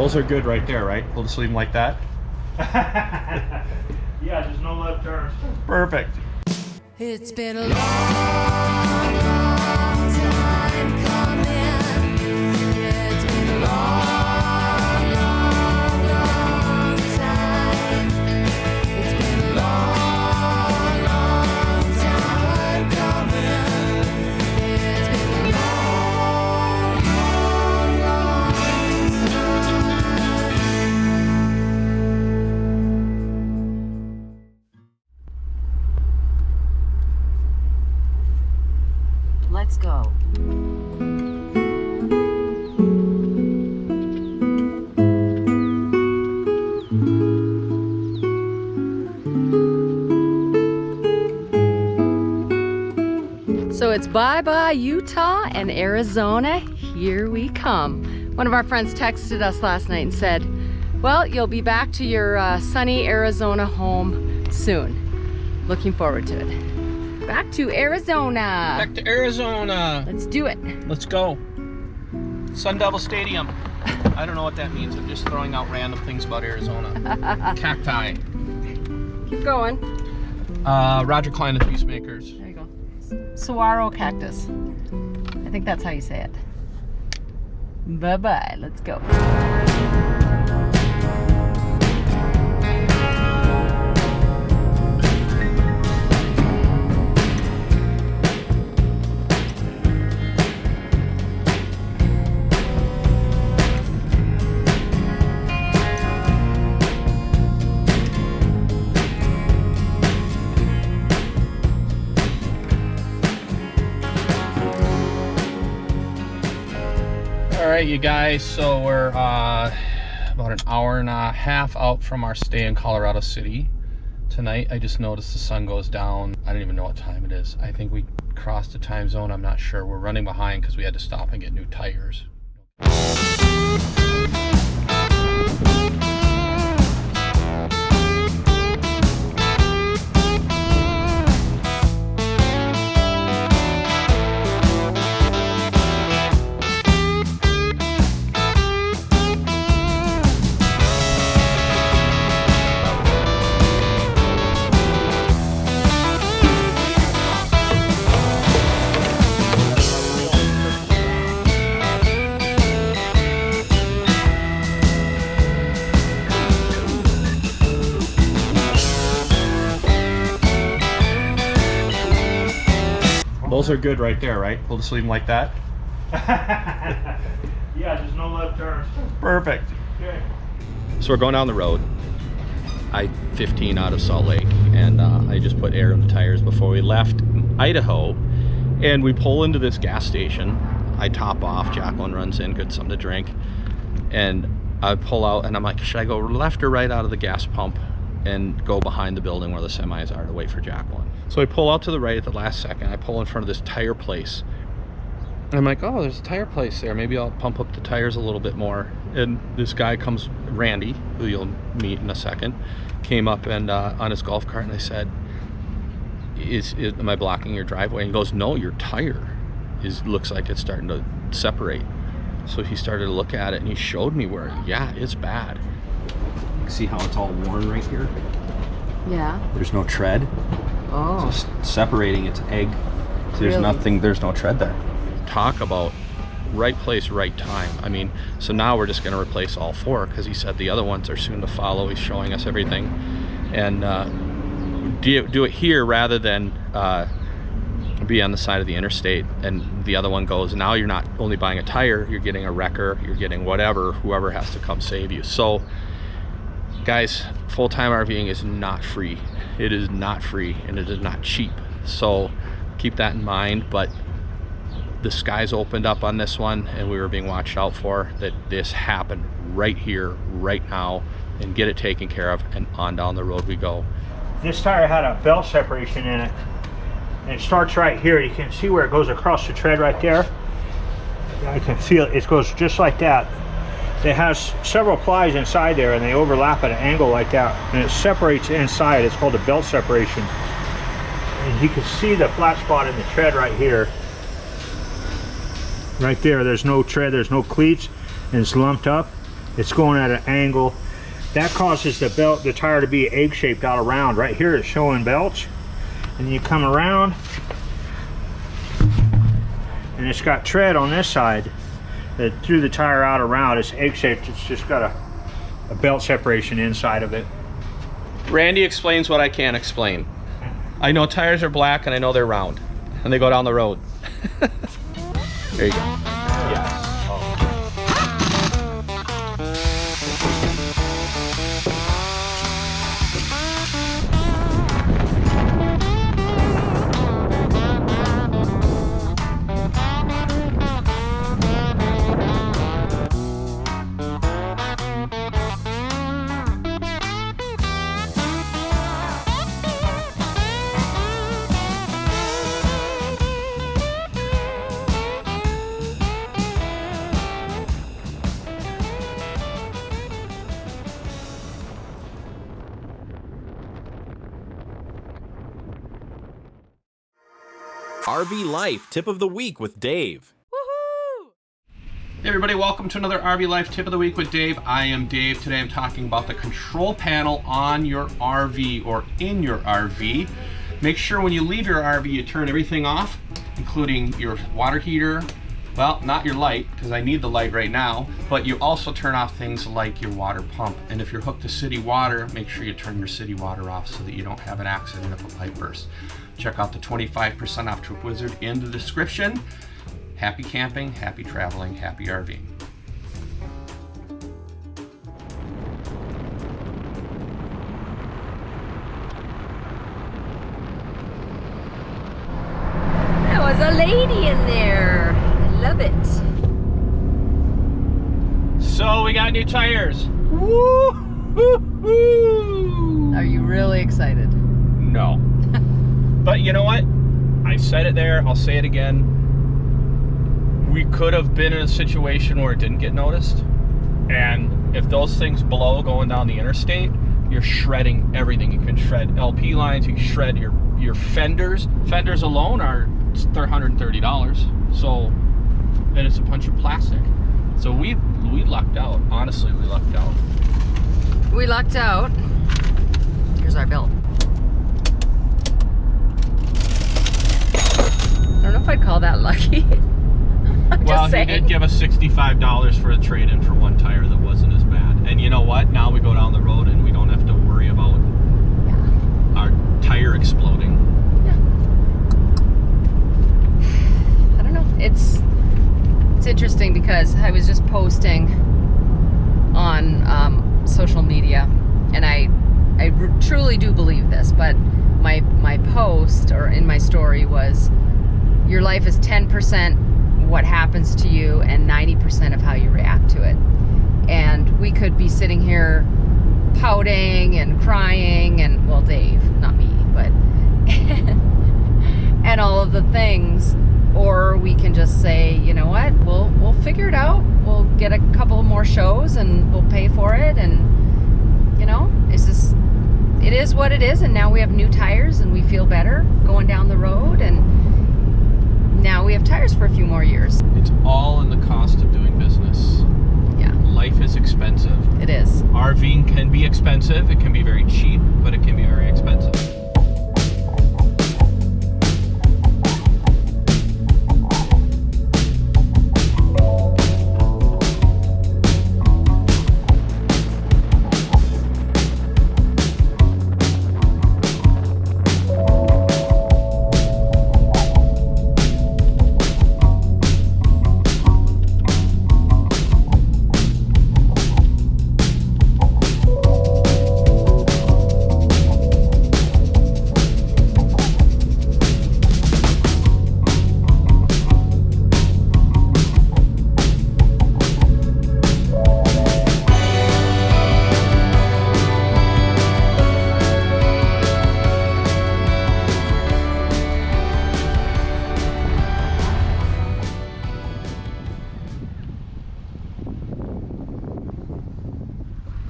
Those are good right there, right? We'll just leave them like that. Yeah, there's no left turns. Perfect. It's been a long, long time coming. Yeah, it's been a long, long, long time. It's been a long, long time coming. Yeah, it's been a long, long, long time. Let's go. So it's bye-bye Utah and Arizona, here we come. One of our friends texted us last night and said, well, you'll be back to your sunny Arizona home soon. Looking forward to it. Back to Arizona. Back to Arizona. Let's do it. Let's go. Sun Devil Stadium. I don't know what that means. I'm just throwing out random things about Arizona. Cacti. Keep going. Roger Klein and the Peacemakers. There you go. Saguaro cactus. I think that's how you say it. Bye-bye. Let's go. Alright, you guys, so we're about an hour and a half out from our stay in Colorado City tonight. I just noticed the sun goes down. I don't even know what time it is. I think we crossed the time zone. I'm not sure. We're running behind because we had to stop and get new tires. Those are good right there, right? We'll just leave them like that. Yeah, there's no left turns. Perfect. Okay. So we're going down the road, I-15 out of Salt Lake, and I just put air in the tires before we left Idaho, and we pull into this gas station. I top off, Jacqueline runs in, gets something to drink, and I pull out and I'm like, should I go left or right out of the gas pump and go behind the building where the semis are to wait for Jacqueline? So I pull out to the right at the last second. I pull in front of this tire place. And I'm like, oh, there's a tire place there. Maybe I'll pump up the tires a little bit more. And this guy comes, Randy, who you'll meet in a second, came up and on his golf cart, and I said, am I blocking your driveway? And he goes, no, your tire looks like it's starting to separate. So he started to look at it and he showed me where, yeah, it's bad. See how it's all worn right here? Yeah. There's no tread. Oh. Just separating its egg. So there's Really? nothing, there's no tread there. Talk about right place, right time. I mean, so now we're just going to replace all four because he said the other ones are soon to follow. He's showing us everything. And do it here rather than be on the side of the interstate. And the other one goes, now you're not only buying a tire, you're getting a wrecker, you're getting whoever has to come save you. So guys, full-time RVing is not free. It is not free, and it is not cheap. So keep that in mind. But the skies opened up on this one, and we were being watched out for. That this happened right here, right now, and get it taken care of, and on down the road we go. This tire had a belt separation in it, and it starts right here. You can see where it goes across the tread right there. I can feel it. It goes just like that. It has several plies inside there, and they overlap at an angle like that, and it separates inside. It's called a belt separation. And you can see the flat spot in the tread right here. Right there, there's no tread, there's no cleats, and it's lumped up. It's going at an angle. That causes the tire to be egg-shaped out around. Right here it's showing belch. And you come around, and it's got tread on this side that threw the tire out around. It's egg-shaped. It's just got a belt separation inside of it. Randy explains what I can't explain. I know tires are black and I know they're round, and they go down the road. There you go. Yeah. RV Life Tip of the Week with Dave. Woohoo! Hey everybody, welcome to another RV Life Tip of the Week with Dave. I am Dave. Today I'm talking about the control panel on your RV or in your RV. Make sure when you leave your RV you turn everything off, including your water heater. Well, not your light, because I need the light right now, but you also turn off things like your water pump. And if you're hooked to city water, make sure you turn your city water off so that you don't have an accident if a pipe bursts. Check out the 25% off Trip Wizard in the description. Happy camping, happy traveling, happy RVing. There was a lady in there. I love it. So we got new tires. Woo-hoo-hoo! Are you really excited? No. But you know what? I said it there, I'll say it again. We could have been in a situation where it didn't get noticed. And if those things blow going down the interstate, you're shredding everything. You can shred LP lines, you can shred your fenders. Fenders alone they're $130. So, and it's a bunch of plastic. So we lucked out. Honestly, we lucked out. We lucked out. Here's our bill. I don't know if I'd call that lucky. Well, he did give us $65 for a trade-in for one tire that wasn't as bad. And you know what? Now we go down the road and we don't have to worry about our tire exploding. Yeah. I don't know. It's interesting because I was just posting on social media, and I truly do believe this, but my post or in my story was, your life is 10% what happens to you and 90% of how you react to it. And we could be sitting here pouting and crying and, well, Dave, not me, but and all of the things, or we can just say, you know what, we'll figure it out. We'll get a couple more shows and we'll pay for it, and you know, it is what it is, and now we have new tires and we feel better going down the road, and now we have tires for a few more years. It's all in the cost of doing business. Yeah. Life is expensive. It is. RVing can be expensive. It can be very cheap, but it can be very expensive.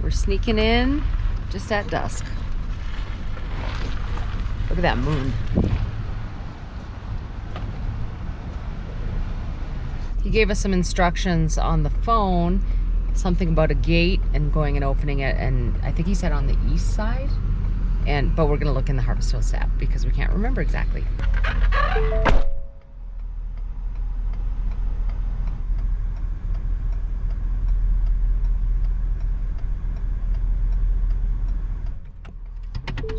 We're sneaking in just at dusk. Look at that moon. He gave us some instructions on the phone, something about a gate and going and opening it, and I think he said on the east side. But we're gonna look in the Harvest Hills app because we can't remember exactly.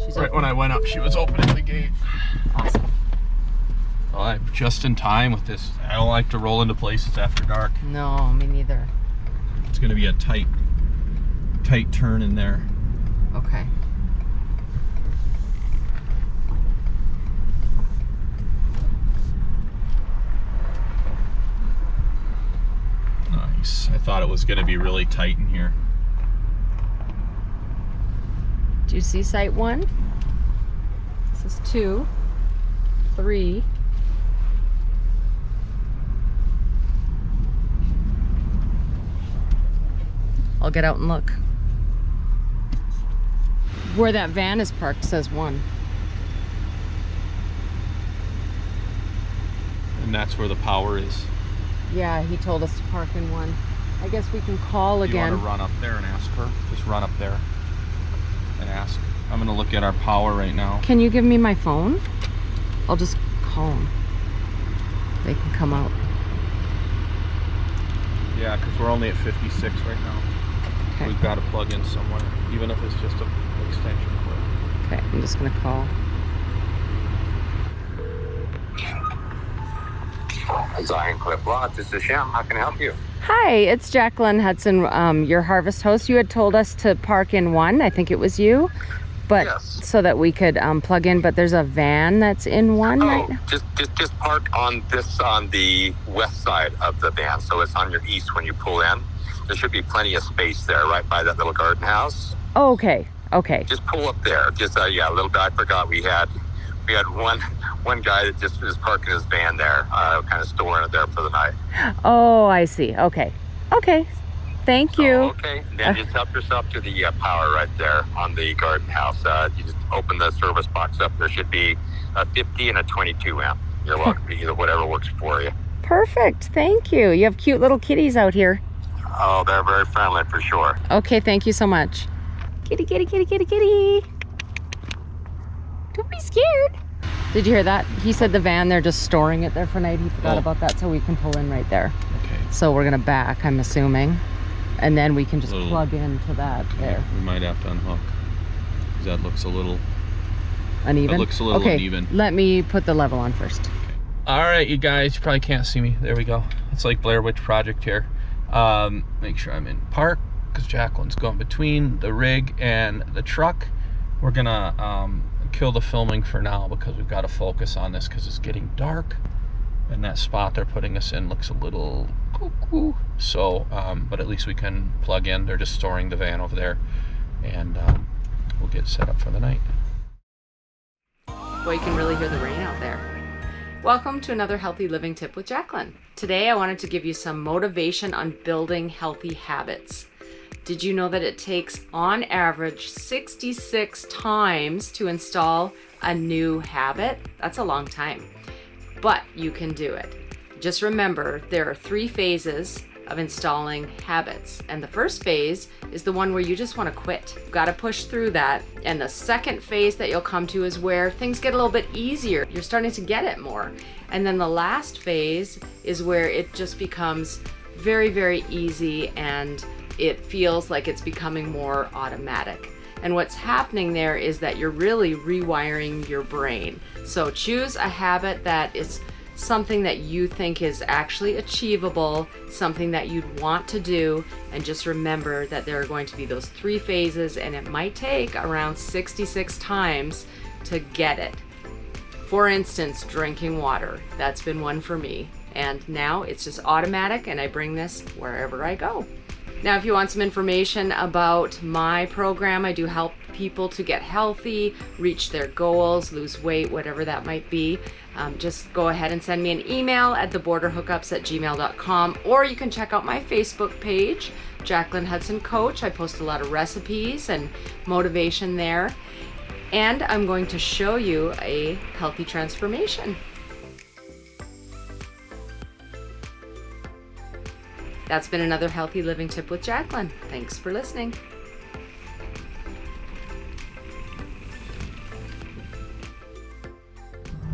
She's Right open. when I went up, she was opening the gate. Awesome. Well, I'm just in time with this. I don't like to roll into places after dark. No, me neither. It's gonna be a tight turn in there. Okay. Nice. I thought it was gonna be really tight in here. Do you see site 1? This is 2, 3. I'll get out and look. Where that van is parked says 1. And that's where the power is. Yeah, he told us to park in 1. I guess we can call You want again. to run up there and ask her? Just run up there and ask. I'm gonna look at our power right now. Can you give me my phone? I'll just call them. They can come out. Yeah, because we're only at 56 right now. Okay. We've got to plug in somewhere, even if it's just an extension cord. Okay, I'm just gonna call. Zion Cliff Lot, this is Shem. How can I help you? Hi, it's Jacqueline Hudson, your harvest host. You had told us to park in 1. I think it was you, but Yes. so that we could plug in. But there's a van that's in 1 right now. Just park on the west side of the van, so it's on your east when you pull in. There should be plenty of space there, right by that little garden house. Oh, okay. Okay. Just pull up there. Just a little bit. I forgot we had one guy that just was parking his van there, kind of storing it there for the night. Oh, I see. Okay. Okay. Thank you. Okay, then just help yourself to the power right there on the garden house. You just open the service box up. There should be a 50 and a 22 amp. You're welcome to either whatever works for you. Perfect. Thank you. You have cute little kitties out here. Oh, they're very friendly for sure. Okay. Thank you so much. Kitty, kitty, kitty, kitty, kitty. Don't be scared. Did you hear that? He said the van, they're just storing it there for night. He forgot about that, so we can pull in right there. Okay. So we're gonna back, I'm assuming. And then we can just Little- plug into that there. We might have to unhook. 'Cause that looks a little Uneven? It looks a little okay, uneven. Let me put the level on first. All right, you guys, you probably can't see me. There we go. It's like Blair Witch Project here. Make sure I'm in park because Jacqueline's going between the rig and the truck. We're gonna kill the filming for now because we've got to focus on this because it's getting dark and that spot they're putting us in looks a little cuckoo. So, but at least we can plug in. They're just storing the van over there and we'll get set up for the night. Boy, you can really hear the rain out there. Welcome to another Healthy Living Tip with Jacqueline. Today I wanted to give you some motivation on building healthy habits. Did you know that it takes on average 66 times to install a new habit? That's a long time, but you can do it. Just remember, there are 3 phases of installing habits. And the first phase is the one where you just want to quit. You've got to push through that. And the second phase that you'll come to is where things get a little bit easier. You're starting to get it more. And then the last phase is where it just becomes very, very easy and it feels like it's becoming more automatic. And what's happening there is that you're really rewiring your brain. So choose a habit that is something that you think is actually achievable, something that you'd want to do, and just remember that there are going to be those 3 phases and it might take around 66 times to get it. For instance, drinking water. That's been one for me. And now it's just automatic and I bring this wherever I go. Now, if you want some information about my program, I do help people to get healthy, reach their goals, lose weight, whatever that might be. Just go ahead and send me an email at theborderhookups@gmail.com, or you can check out my Facebook page, Jacqueline Hudson Coach. I post a lot of recipes and motivation there. And I'm going to show you a healthy transformation. That's been another Healthy Living Tip with Jacqueline. Thanks for listening.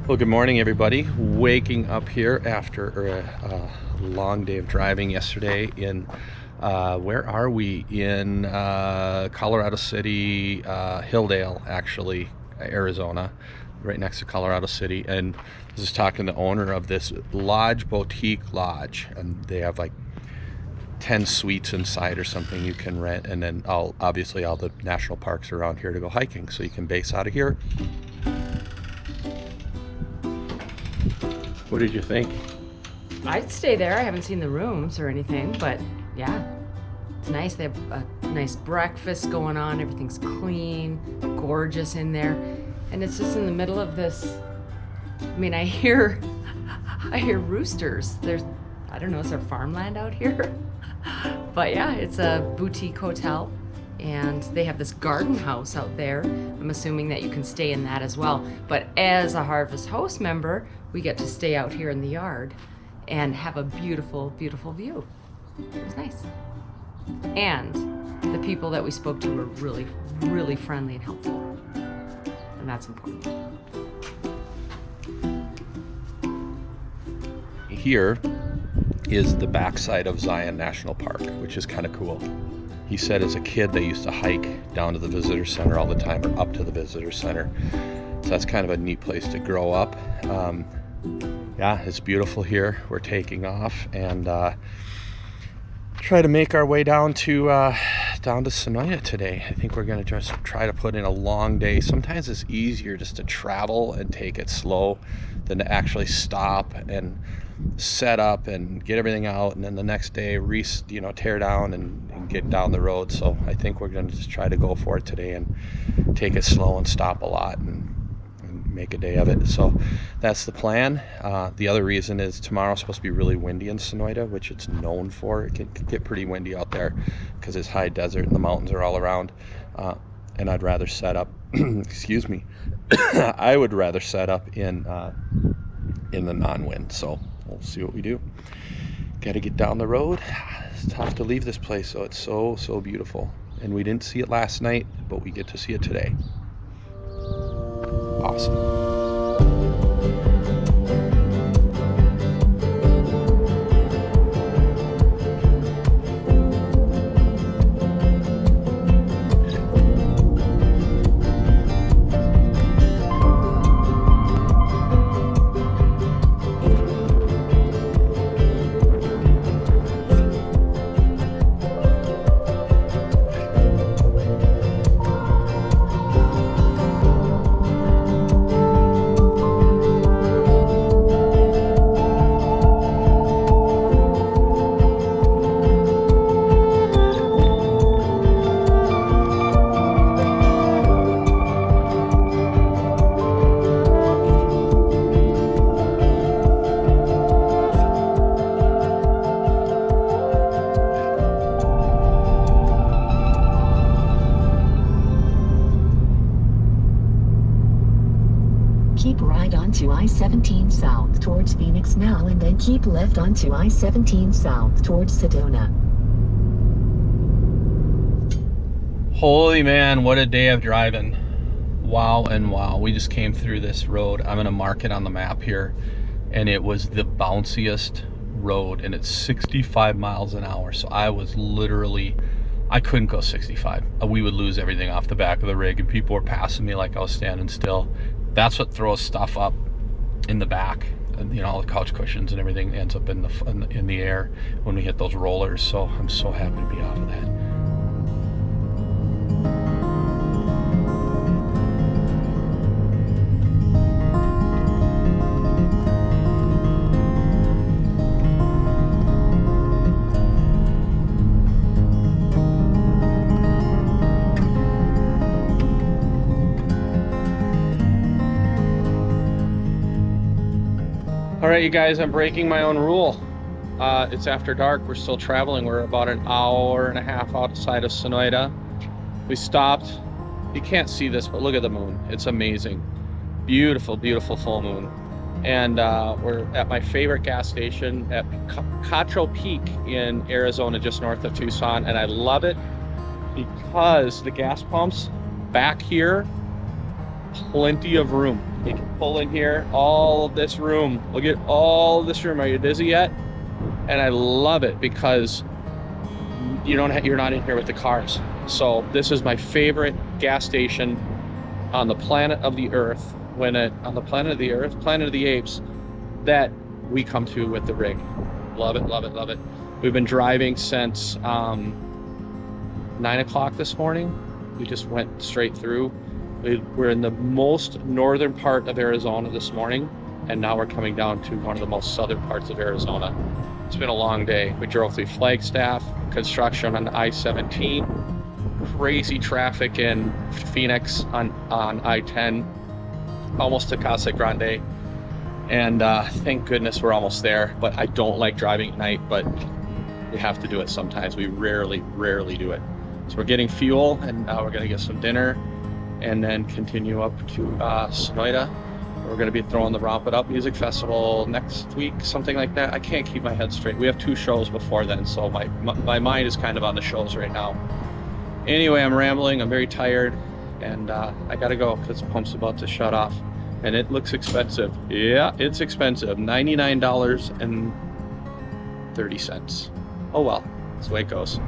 Well, good morning, everybody. Waking up here after a long day of driving yesterday in, where are we? In Colorado City, Hilldale, actually, Arizona, right next to Colorado City. And I was just talking to the owner of this lodge, boutique lodge, and they have like 10 suites inside or something you can rent. And then obviously all the national parks around here to go hiking. So you can base out of here. What did you think? I'd stay there. I haven't seen the rooms or anything, but yeah, it's nice. They have a nice breakfast going on. Everything's clean, gorgeous in there. And it's just in the middle of this. I mean, I hear roosters. I don't know, is there farmland out here? But yeah, it's a boutique hotel. And they have this garden house out there. I'm assuming that you can stay in that as well. But as a Harvest Host member, we get to stay out here in the yard and have a beautiful, beautiful view. It was nice. And the people that we spoke to were really, really friendly and helpful. And that's important. Here is the backside of Zion National Park, which is kind of cool. He said as a kid they used to hike down to the visitor center all the time, or up to the visitor center. So that's kind of a neat place to grow up. Yeah, it's beautiful here. We're taking off and try to make our way down to Sonoita today. I think we're gonna just try to put in a long day. Sometimes it's easier just to travel and take it slow than to actually stop and set up and get everything out, and then the next day tear down and get down the road. So I think we're going to just try to go for it today and take it slow and stop a lot and make a day of it. So that's the plan. The other reason is tomorrow's supposed to be really windy in Sonoita, which it's known for. It can get pretty windy out there because it's high desert and the mountains are all around. And I'd rather set up excuse me I would rather set up in the non-wind. So we'll see what we do. Got to get down the road. It's tough to leave this place, so it's so beautiful. And we didn't see it last night, but we get to see it today. Awesome. Keep right onto I-17 south towards Phoenix now, and then keep left onto I-17 south towards Sedona. Holy man, what a day of driving. Wow and wow. We just came through this road. I'm gonna mark it on the map here, and it was the bounciest road, and it's 65 miles an hour. So I couldn't go 65. We would lose everything off the back of the rig, and people were passing me like I was standing still. That's what throws stuff up in the back. And, all the couch cushions and everything ends up in the air when we hit those rollers. So I'm so happy to be off of that. All right, you guys, I'm breaking my own rule. It's after dark. We're still traveling. We're about an hour and a half outside of Sonoita. We stopped. You can't see this, but look at the moon. It's amazing. Beautiful, beautiful full moon. And we're at my favorite gas station at Cacho Peak in Arizona, just north of Tucson. And I love it because the gas pumps back here, plenty of room. You can pull in here, all of this room. Look at all of this room. Are you dizzy yet? And I love it because you're not in here with the cars. So this is my favorite gas station on the planet of the Earth. On the planet of the Earth, planet of the apes, that we come to with the rig. Love it, love it, love it. We've been driving since 9 o'clock this morning. We just went straight through. We're in the most northern part of Arizona this morning, and now we're coming down to one of the most southern parts of Arizona. It's been a long day. We drove through Flagstaff, construction on I-17, crazy traffic in Phoenix on I-10, almost to Casa Grande, and thank goodness we're almost there. But I don't like driving at night, but we have to do it sometimes. We rarely do it. So we're getting fuel, and now we're gonna get some dinner and then continue up to Sonoita. We're gonna be throwing the Romp It Up Music Festival next week, something like that. I can't keep my head straight. We have 2 shows before then, so my mind is kind of on the shows right now. Anyway, I'm rambling, I'm very tired, and I gotta go because the pump's about to shut off. And it looks expensive. Yeah, it's expensive. $99.30. Oh well, that's the way it goes.